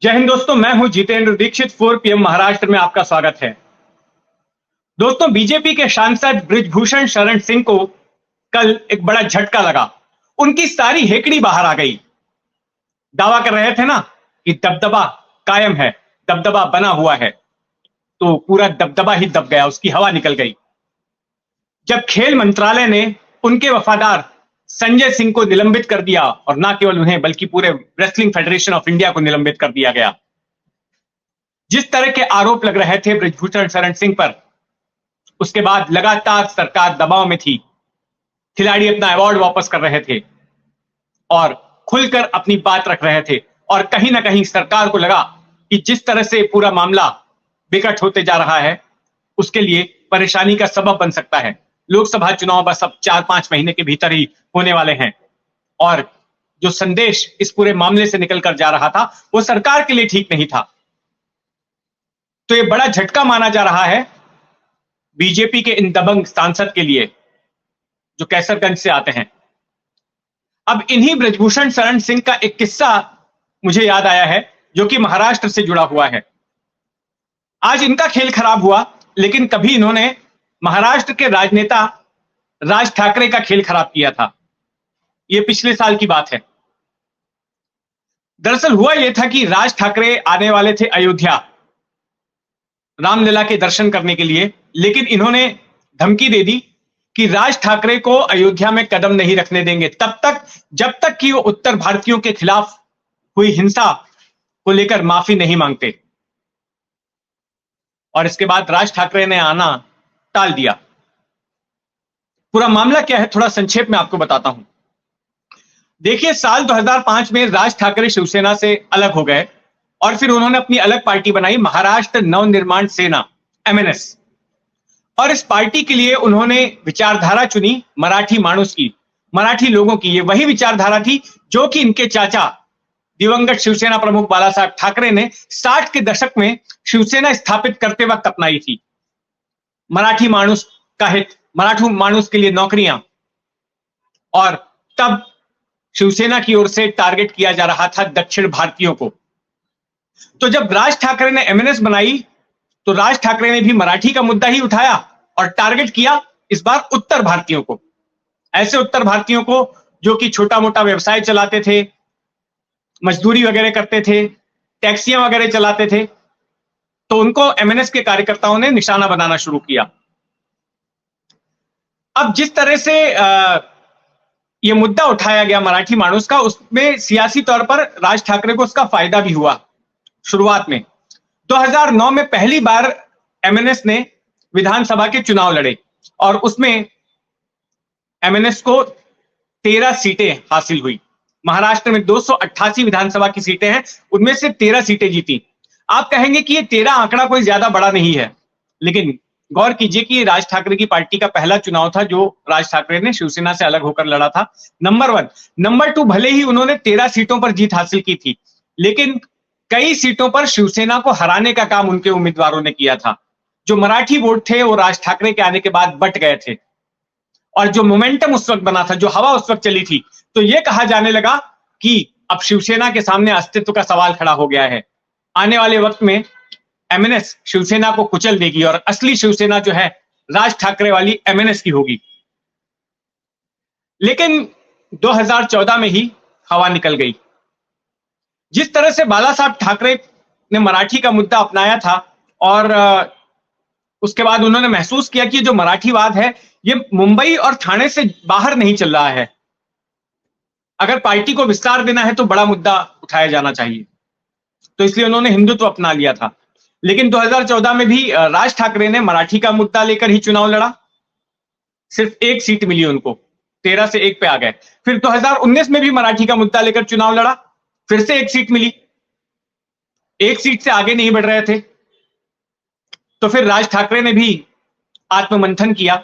जय हिंद दोस्तों, मैं हूं जितेंद्र दीक्षित। 4 PM महाराष्ट्र में आपका स्वागत है। दोस्तों, बीजेपी के सांसद बृजभूषण शरण सिंह को कल एक बड़ा झटका लगा। उनकी सारी हेकड़ी बाहर आ गई। दावा कर रहे थे ना कि दबदबा कायम है, दबदबा बना हुआ है, तो पूरा दबदबा ही दब गया, उसकी हवा निकल गई। जब खेल मंत्रालय ने उनके वफादार संजय सिंह को निलंबित कर दिया, और ना केवल उन्हें बल्कि पूरे रेसलिंग फेडरेशन ऑफ इंडिया को निलंबित कर दिया गया। जिस तरह के आरोप लग रहे थे बृजभूषण शरण सिंह पर, उसके बाद लगातार सरकार दबाव में थी। खिलाड़ी अपना अवार्ड वापस कर रहे थे और खुलकर अपनी बात रख रहे थे, और कहीं ना कहीं सरकार को लगा कि जिस तरह से पूरा मामला विकट होते जा रहा है, उसके लिए परेशानी का सबब बन सकता है। लोकसभा चुनाव बस अब 4-5 महीने के भीतर ही होने वाले हैं, और जो संदेश इस पूरे मामले से निकलकर जा रहा था, वो सरकार के लिए ठीक नहीं था। तो ये बड़ा झटका माना जा रहा है बीजेपी के इन दबंग सांसद के लिए, जो कैसरगंज से आते हैं। अब इन्हीं बृजभूषण शरण सिंह का एक किस्सा मुझे याद आया है, जो कि महाराष्ट्र से जुड़ा हुआ है। आज इनका खेल खराब हुआ, लेकिन कभी इन्होंने महाराष्ट्र के राजनेता राज ठाकरे का खेल खराब किया था। यह पिछले साल की बात है। दरअसल हुआ यह था कि राज ठाकरे आने वाले थे अयोध्या रामलला के दर्शन करने के लिए, लेकिन इन्होंने धमकी दे दी कि राज ठाकरे को अयोध्या में कदम नहीं रखने देंगे तब तक जब तक कि वो उत्तर भारतीयों के खिलाफ हुई हिंसा को लेकर माफी नहीं मांगते। और इसके बाद राज ठाकरे ने आना टाल दिया। पूरा मामला क्या है, थोड़ा संक्षेप में आपको बताता हूं। देखिए, साल 2005 में राज ठाकरे शिवसेना से अलग हो गए, और फिर उन्होंने अपनी अलग पार्टी बनाई, महाराष्ट्र नवनिर्माण सेना, MNS। और इस पार्टी के लिए उन्होंने विचारधारा चुनी मराठी माणूस की, मराठी लोगों की। ये वही विचारधारा थी जो कि इनके चाचा दिवंगत शिवसेना प्रमुख बाला साहब ठाकरे ने 60 के दशक में शिवसेना स्थापित करते वक्त अपनाई थी। मराठी माणूस का हित, मराठी माणूस के लिए नौकरियां, और तब शिवसेना की ओर से टारगेट किया जा रहा था दक्षिण भारतीयों को। तो जब राज ठाकरे ने MNS बनाई, तो राज ठाकरे ने भी मराठी का मुद्दा ही उठाया और टारगेट किया इस बार उत्तर भारतीयों को। ऐसे उत्तर भारतीयों को जो कि छोटा मोटा व्यवसाय चलाते थे, मजदूरी वगैरह करते थे, टैक्सियां वगैरह चलाते थे, तो उनको MNS के कार्यकर्ताओं ने निशाना बनाना शुरू किया। अब जिस तरह से यह मुद्दा उठाया गया मराठी माणूस का, उसमें सियासी तौर पर राज ठाकरे को उसका फायदा भी हुआ। शुरुआत में 2009 में पहली बार MNS ने विधानसभा के चुनाव लड़े, और उसमें MNS को 13 सीटें हासिल हुई। महाराष्ट्र में 288 विधानसभा की सीटें हैं, उनमें से 13 सीटें जीती। आप कहेंगे कि ये 13 आंकड़ा कोई ज्यादा बड़ा नहीं है, लेकिन गौर कीजिए कि राज ठाकरे की पार्टी का पहला चुनाव था जो राज ठाकरे ने शिवसेना से अलग होकर लड़ा था। नंबर 1। नंबर 2, भले ही उन्होंने 13 सीटों पर जीत हासिल की थी, लेकिन कई सीटों पर शिवसेना को हराने का काम उनके उम्मीदवारों ने किया था। जो मराठी वोट थे वो राज ठाकरे के आने के बाद बट गए थे, और जो मोमेंटम उस वक्त बना था, जो हवा उस वक्त चली थी, तो यह कहा जाने लगा कि अब शिवसेना के सामने अस्तित्व का सवाल खड़ा हो गया है। आने वाले वक्त में MNS शिवसेना को कुचल देगी, और असली शिवसेना जो है राज ठाकरे वाली MNS की होगी। लेकिन 2014 में ही हवा निकल गई। जिस तरह से बाला साहब ठाकरे ने मराठी का मुद्दा अपनाया था, और उसके बाद उन्होंने महसूस किया कि जो मराठीवाद है ये मुंबई और ठाणे से बाहर नहीं चल रहा है। अगर पार्टी को विस्तार देना है तो बड़ा मुद्दा उठाया जाना चाहिए, तो इसलिए उन्होंने हिंदुत्व अपना लिया था। लेकिन 2014 में भी राज ठाकरे ने मराठी का मुद्दा लेकर ही चुनाव लड़ा। सिर्फ 1 सीट मिली उनको, 13 से 1 पे आ गए। फिर 2019 में भी मराठी का मुद्दा लेकर चुनाव लड़ा, फिर से 1 सीट मिली। 1 सीट से आगे नहीं बढ़ रहे थे, तो फिर राज ठाकरे ने भी आत्ममंथन किया,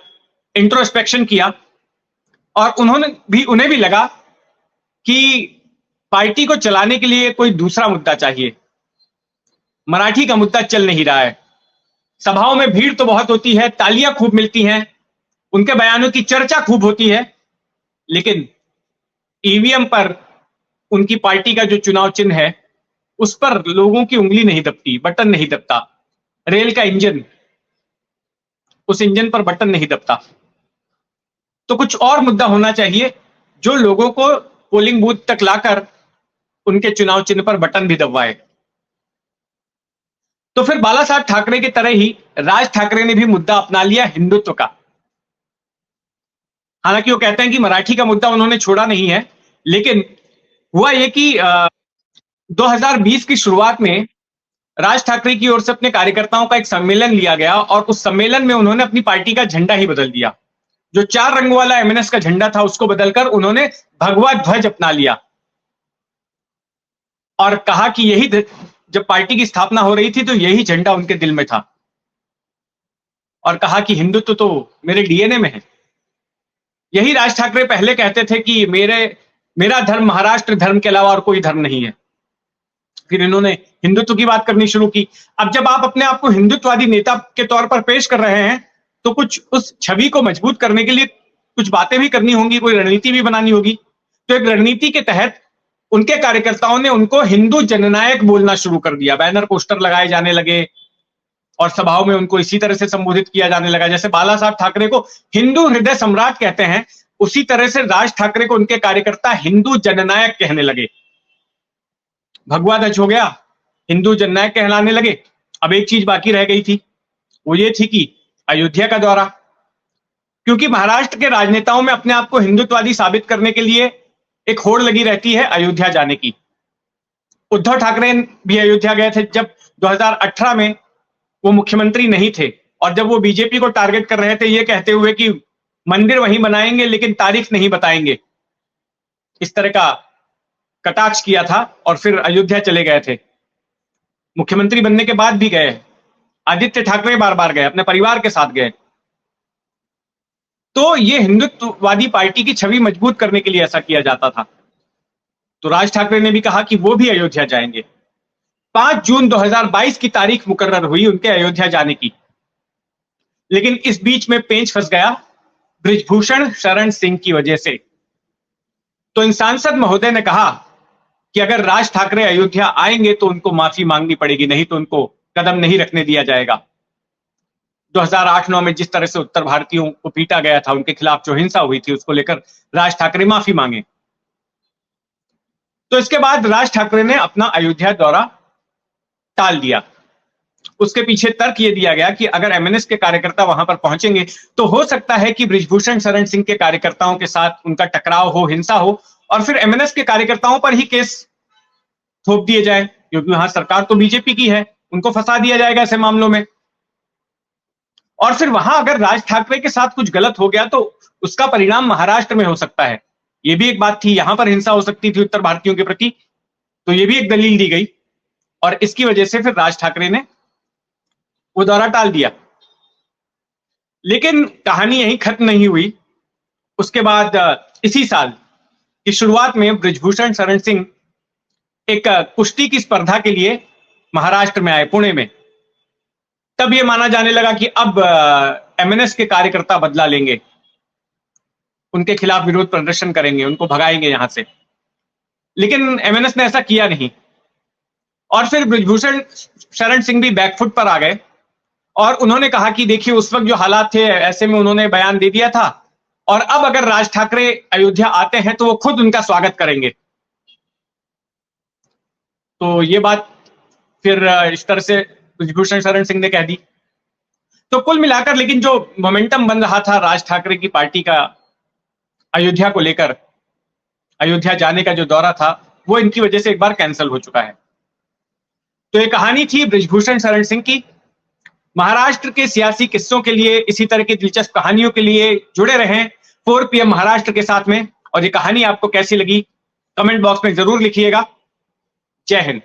इंट्रोस्पेक्शन किया, और उन्हें भी लगा कि पार्टी को चलाने के लिए कोई दूसरा मुद्दा चाहिए। मराठी का मुद्दा चल नहीं रहा है। सभाओं में भीड़ तो बहुत होती है, तालियां खूब मिलती हैं, उनके बयानों की चर्चा खूब होती है, लेकिन EVM पर उनकी पार्टी का जो चुनाव चिन्ह है उस पर लोगों की उंगली नहीं दबती, बटन नहीं दबता। रेल का इंजन, उस इंजन पर बटन नहीं दबता। तो कुछ और मुद्दा होना चाहिए जो लोगों को पोलिंग बूथ तक लाकर उनके चुनाव चिन्ह पर बटन भी दबवाए। तो फिर बाला साहब ठाकरे की तरह ही राज ठाकरे ने भी मुद्दा अपना लिया हिंदुत्व का। हालांकि वो कहते हैं कि मराठी का मुद्दा उन्होंने छोड़ा नहीं है, लेकिन हुआ ये कि 2020 की शुरुआत में राज ठाकरे की ओर से अपने कार्यकर्ताओं का एक सम्मेलन लिया गया और उस सम्मेलन में उन्होंने अपनी पार्टी का झंडा ही बदल दिया। जो 4 रंगों वाला एमएनएस का झंडा था उसको बदलकर उन्होंने भगवा ध्वज अपना लिया और कहा कि यही, जब पार्टी की स्थापना हो रही थी तो यही झंडा उनके दिल में था, और कहा कि हिंदुत्व तो मेरे डीएनए में है। यही राज ठाकरे पहले कहते थे कि मेरा धर्म महाराष्ट्र धर्म के अलावा और कोई धर्म नहीं है। फिर इन्होंने हिंदुत्व की बात करनी शुरू की। अब जब आप अपने आप को हिंदुत्ववादी नेता के तौर पर पेश कर रहे हैं तो कुछ उस छवि को मजबूत करने के लिए कुछ बातें भी करनी होंगी, कोई रणनीति भी बनानी होगी। तो एक रणनीति के तहत उनके कार्यकर्ताओं ने उनको हिंदू जननायक बोलना शुरू कर दिया। बैनर पोस्टर लगाए जाने लगे और सभाओं में उनको इसी तरह से संबोधित किया जाने लगा। जैसे बाला साहब ठाकरे को हिंदू हृदय सम्राट कहते हैं, उसी तरह से राज ठाकरे को उनके कार्यकर्ता हिंदू जननायक कहने लगे। भगवा ध्वज हो गया, हिंदू जननायक कहलाने लगे। अब एक चीज बाकी रह गई थी, वो ये थी कि अयोध्या का दौरा। क्योंकि महाराष्ट्र के राजनेताओं में अपने आप को हिंदुत्ववादी साबित करने के लिए एक होड़ लगी रहती है अयोध्या जाने की। उद्धव ठाकरे भी अयोध्या गए थे जब 2018 में वो मुख्यमंत्री नहीं थे, और जब वो बीजेपी को टारगेट कर रहे थे ये कहते हुए कि मंदिर वहीं बनाएंगे लेकिन तारीख नहीं बताएंगे, इस तरह का कटाक्ष किया था और फिर अयोध्या चले गए थे। मुख्यमंत्री बनने के बाद भी गए। आदित्य ठाकरे बार बार गए, अपने परिवार के साथ गए। तो ये हिंदुत्ववादी पार्टी की छवि मजबूत करने के लिए ऐसा किया जाता था। तो राज ठाकरे ने भी कहा कि वो भी अयोध्या जाएंगे। 5 जून 2022 की तारीख मुकर्रर हुई उनके अयोध्या जाने की। लेकिन इस बीच में पेंच फंस गया बृजभूषण शरण सिंह की वजह से। तो इन सांसद महोदय ने कहा कि अगर राज ठाकरे अयोध्या आएंगे तो उनको माफी मांगनी पड़ेगी, नहीं तो उनको कदम नहीं रखने दिया जाएगा। 2008-9 में जिस तरह से उत्तर भारतीयों को पीटा गया था, उनके खिलाफ जो हिंसा हुई थी, उसको लेकर राज ठाकरे माफी मांगे। तो इसके बाद राज ठाकरे ने अपना अयोध्या दौरा टाल दिया। उसके पीछे तर्क यह दिया गया कि अगर एमएनएस के कार्यकर्ता वहां पर पहुंचेंगे तो हो सकता है कि बृजभूषण शरण सिंह के कार्यकर्ताओं के साथ उनका टकराव हो, हिंसा हो, और फिर एमएनएस के कार्यकर्ताओं पर ही केस थोप दिए जाए, क्योंकि वहां सरकार तो बीजेपी की है, उनको फंसा दिया जाएगा ऐसे मामलों में। और फिर वहां अगर राज ठाकरे के साथ कुछ गलत हो गया तो उसका परिणाम महाराष्ट्र में हो सकता है। यह भी एक बात थी, यहां पर हिंसा हो सकती थी उत्तर भारतीयों के प्रति, तो यह भी एक दलील दी गई। और इसकी वजह से फिर राज ठाकरे ने वो दौरा टाल दिया। लेकिन कहानी यहीं खत्म नहीं हुई। उसके बाद इसी साल की शुरुआत में बृजभूषण शरण सिंह एक कुश्ती की स्पर्धा के लिए महाराष्ट्र में आए, पुणे में। तब यह माना जाने लगा कि अब एमएनएस के कार्यकर्ता बदला लेंगे, उनके खिलाफ विरोध प्रदर्शन करेंगे, उनको भगाएंगे यहां से। लेकिन एमएनएस ने ऐसा किया नहीं, और फिर बृजभूषण शरण सिंह भी बैकफुट पर आ गए और उन्होंने कहा कि देखिए उस वक्त जो हालात थे ऐसे में उन्होंने बयान दे दिया था, और अब अगर राज ठाकरे अयोध्या आते हैं तो वो खुद उनका स्वागत करेंगे। तो ये बात फिर इस तरह से बृजभूषण शरण सिंह ने कह दी। तो कुल मिलाकर लेकिन जो मोमेंटम बन रहा था राज ठाकरे की पार्टी का अयोध्या को लेकर, अयोध्या जाने का जो दौरा था, वो इनकी वजह से एक बार कैंसिल हो चुका है। तो ये कहानी थी बृजभूषण शरण सिंह की। महाराष्ट्र के सियासी किस्सों के लिए, इसी तरह की दिलचस्प कहानियों के लिए जुड़े रहें 4 PM महाराष्ट्र के साथ में। और ये कहानी आपको कैसी लगी कमेंट बॉक्स में जरूर लिखिएगा। जय हिंद।